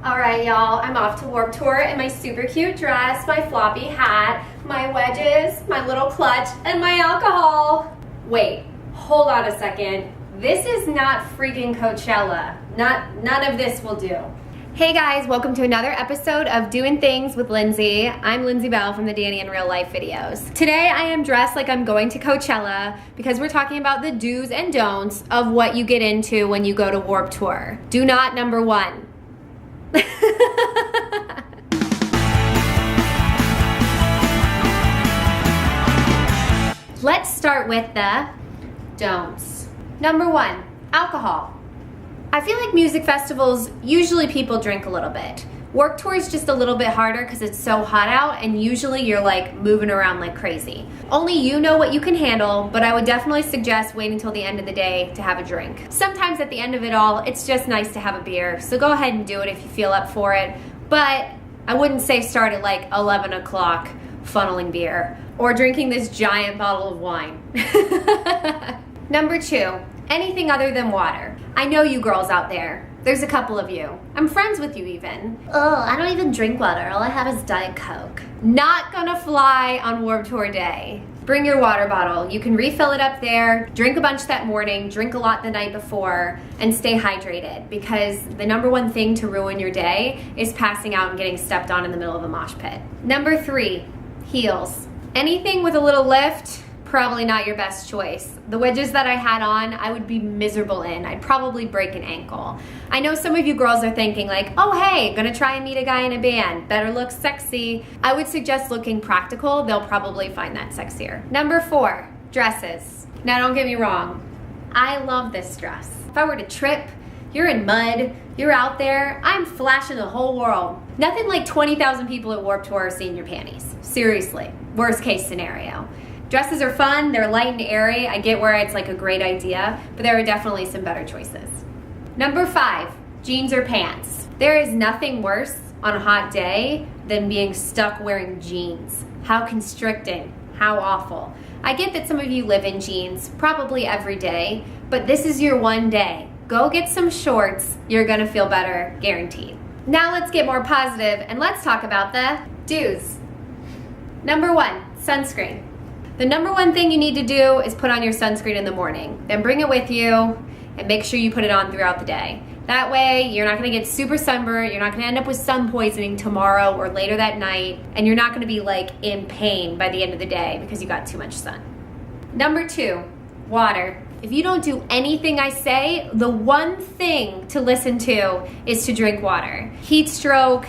All right, y'all, I'm off to Warped Tour in my super cute dress, my floppy hat, my wedges, my little clutch, and my alcohol. Wait, hold on a second. This is not freaking Coachella. None of this will do. Hey guys, welcome to another episode of Doing Things with Lindsay. I'm Lindsay Bell from the Danny in Real Life videos. Today I am dressed like I'm going to Coachella because we're talking about the do's and don'ts of what you get into when you go to Warped Tour. Do not number one. Let's start with the don'ts. Number one, alcohol. I feel like music festivals, usually people drink a little bit. Warped Tour is just a little bit harder because it's so hot out and usually you're like moving around like crazy. Only you know what you can handle, but I would definitely suggest waiting until the end of the day to have a drink. Sometimes at the end of it all, it's just nice to have a beer, so go ahead and do it if you feel up for it. But I wouldn't say start at like 11 o'clock funneling beer or drinking this giant bottle of wine. Number two, anything other than water. I know you girls out there. There's a couple of you. I'm friends with you even. Oh, I don't even drink water. All I have is Diet Coke. Not gonna fly on Warped Tour day. Bring your water bottle. You can refill it up there, drink a bunch that morning, drink a lot the night before, and stay hydrated because the number one thing to ruin your day is passing out and getting stepped on in the middle of a mosh pit. Number three, heels. Anything with a little lift, probably not your best choice. The wedges that I had on, I would be miserable in. I'd probably break an ankle. I know some of you girls are thinking like, oh hey, gonna try and meet a guy in a band, better look sexy. I would suggest looking practical. They'll probably find that sexier. Number four, dresses. Now don't get me wrong, I love this dress. If I were to trip, you're in mud, you're out there, I'm flashing the whole world. Nothing like 20,000 people at Warped Tour are seeing your panties. Seriously, worst case scenario. Dresses are fun, they're light and airy. I get where it's like a great idea, but there are definitely some better choices. Number five, jeans or pants. There is nothing worse on a hot day than being stuck wearing jeans. How constricting, how awful. I get that some of you live in jeans, probably every day, but this is your one day. Go get some shorts, you're gonna feel better, guaranteed. Now let's get more positive and let's talk about the do's. Number one, sunscreen. The number one thing you need to do is put on your sunscreen in the morning. Then bring it with you and make sure you put it on throughout the day. That way, you're not gonna get super sunburned, you're not gonna end up with sun poisoning tomorrow or later that night, and you're not gonna be like in pain by the end of the day because you got too much sun. Number two, water. If you don't do anything I say, the one thing to listen to is to drink water. Heat stroke,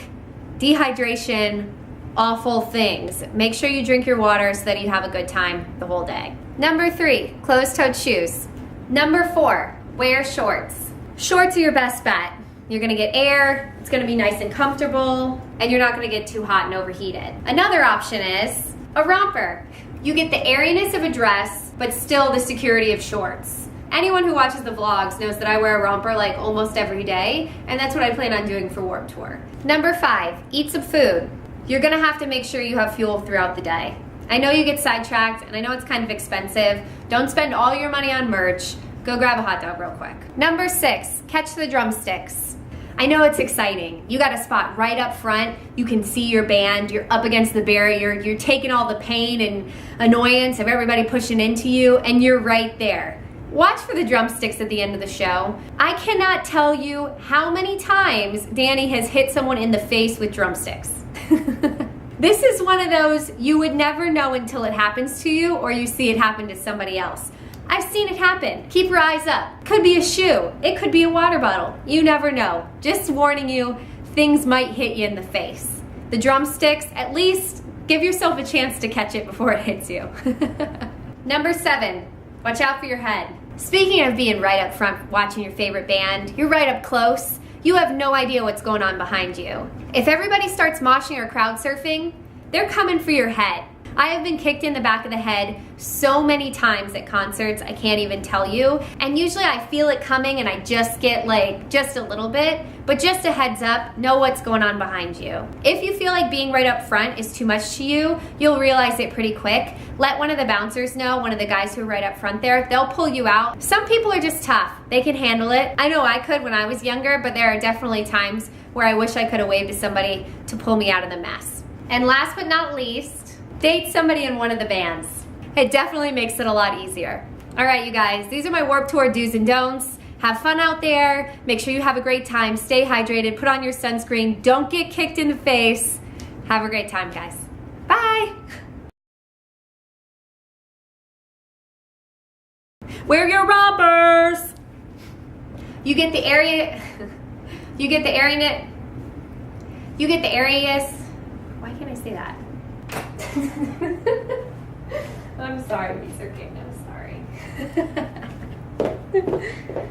dehydration, awful things. Make sure you drink your water so that you have a good time the whole day. Number three, closed-toed shoes. Number four, wear shorts. Shorts are your best bet. You're gonna get air, it's gonna be nice and comfortable, and you're not gonna get too hot and overheated. Another option is a romper. You get the airiness of a dress, but still the security of shorts. Anyone who watches the vlogs knows that I wear a romper like almost every day, and that's what I plan on doing for Warped Tour. Number five, eat some food. You're gonna have to make sure you have fuel throughout the day. I know you get sidetracked, and I know it's kind of expensive. Don't spend all your money on merch. Go grab a hot dog real quick. Number six, catch the drumsticks. I know it's exciting. You got a spot right up front. You can see your band. You're up against the barrier. You're taking all the pain and annoyance of everybody pushing into you, and you're right there. Watch for the drumsticks at the end of the show. I cannot tell you how many times Danny has hit someone in the face with drumsticks. This is one of those you would never know until it happens to you or you see it happen to somebody else. I've seen it happen. Keep your eyes up. Could be a shoe. It could be a water bottle. You never know. Just warning you, things might hit you in the face. The drumsticks, at least give yourself a chance to catch it before it hits you. Number seven, watch out for your head. Speaking of being right up front watching your favorite band, you're right up close. You have no idea what's going on behind you. If everybody starts moshing or crowd surfing, they're coming for your head. I have been kicked in the back of the head so many times at concerts, I can't even tell you. And usually I feel it coming and I just get like just a little bit, but just a heads up, know what's going on behind you. If you feel like being right up front is too much to you, you'll realize it pretty quick. Let one of the bouncers know, one of the guys who are right up front there, they'll pull you out. Some people are just tough, they can handle it. I know I could when I was younger, but there are definitely times where I wish I could have waved to somebody to pull me out of the mess. And last but not least, date somebody in one of the bands. It definitely makes it a lot easier. All right, you guys, these are my Warped Tour do's and don'ts. Have fun out there. Make sure you have a great time. Stay hydrated. Put on your sunscreen. Don't get kicked in the face. Have a great time, guys. Bye. Wear your rompers. You get the area. You get the area. You get the areas. Why can't I say that? I'm sorry, Mr. King. I'm sorry.